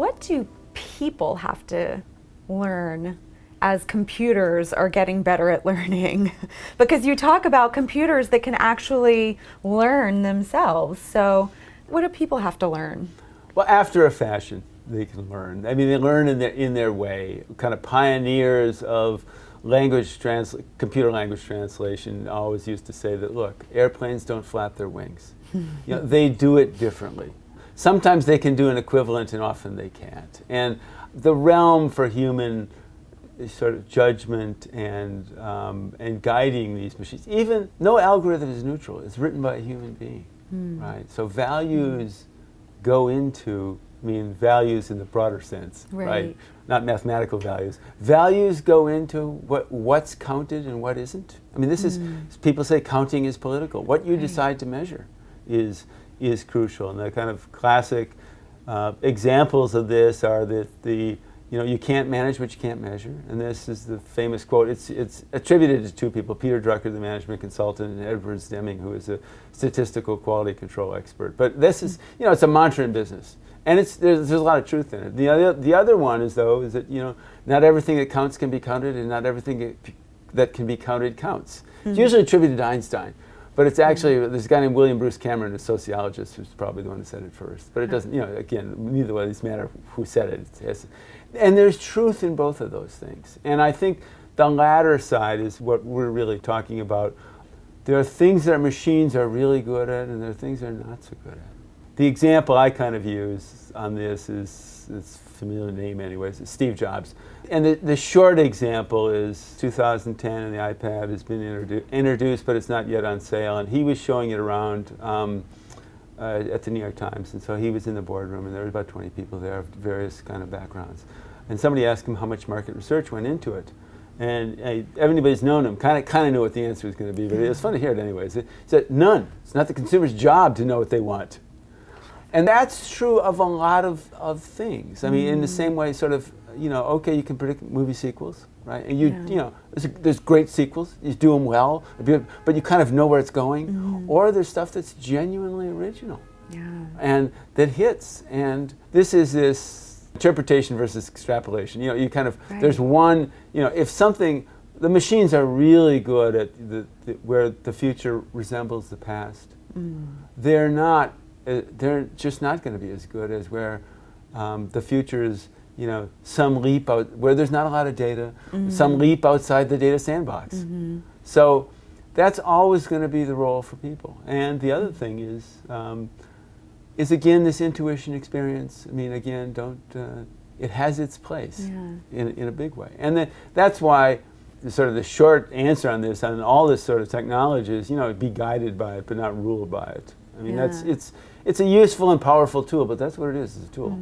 what do people have to learn as computers are getting better at learning? Because you talk about computers that can actually learn themselves. So what do people have to learn? Well, after a fashion, they can learn. I mean, they learn in their way. Kind of pioneers of computer language translation always used to say that, look, airplanes don't flap their wings. They do it differently. Sometimes they can do an equivalent, and often they can't. And the realm for human sort of judgment and guiding these machines, even no algorithm is neutral. It's written by a human being, right? So values go into, values in the broader sense, right? Not mathematical values. Values go into what's counted and what isn't. This is, people say counting is political. What you decide to measure is crucial. And the kind of classic examples of this are that you can't manage what you can't measure. And this is the famous quote. It's attributed to two people, Peter Drucker, the management consultant, and Edward Deming, who is a statistical quality control expert. But this is, it's a mantra in business. And there's a lot of truth in it. The other one is that, not everything that counts can be counted, and not everything that can be counted counts. It's usually attributed to Einstein. But it's actually, there's a guy named William Bruce Cameron, a sociologist, who's probably the one who said it first. But it doesn't, again, neither one of these matter who said it. And there's truth in both of those things. And I think the latter side is what we're really talking about. There are things that machines are really good at, and there are things they're not so good at. The example I kind of use on this is, it's a familiar name anyways, it's Steve Jobs. And the short example is 2010, and the iPad has been introduced, but it's not yet on sale. And he was showing it around at the New York Times. And so he was in the boardroom, and there were about 20 people there of various kind of backgrounds. And somebody asked him how much market research went into it. And everybody's known him, kind of knew what the answer was going to be, but it was fun to hear it anyways. He said, none. It's not the consumer's job to know what they want. And that's true of a lot of things. In the same way, sort of, okay, you can predict movie sequels, right? And there's great sequels. You do them well, but you kind of know where it's going. Or there's stuff that's genuinely original, and that hits. And this is this interpretation versus extrapolation. You kind of there's one. If something, the machines are really good at where the future resembles the past. They're not. They're just not going to be as good as where the future is, some leap out, where there's not a lot of data, some leap outside the data sandbox. So that's always going to be the role for people. And the other thing is again, this intuition experience. Again, it has its place in a big way. And that's why the short answer on this, on all this sort of technology is, be guided by it, but not ruled by it. It's a useful and powerful tool, but that's what it is, it's a tool.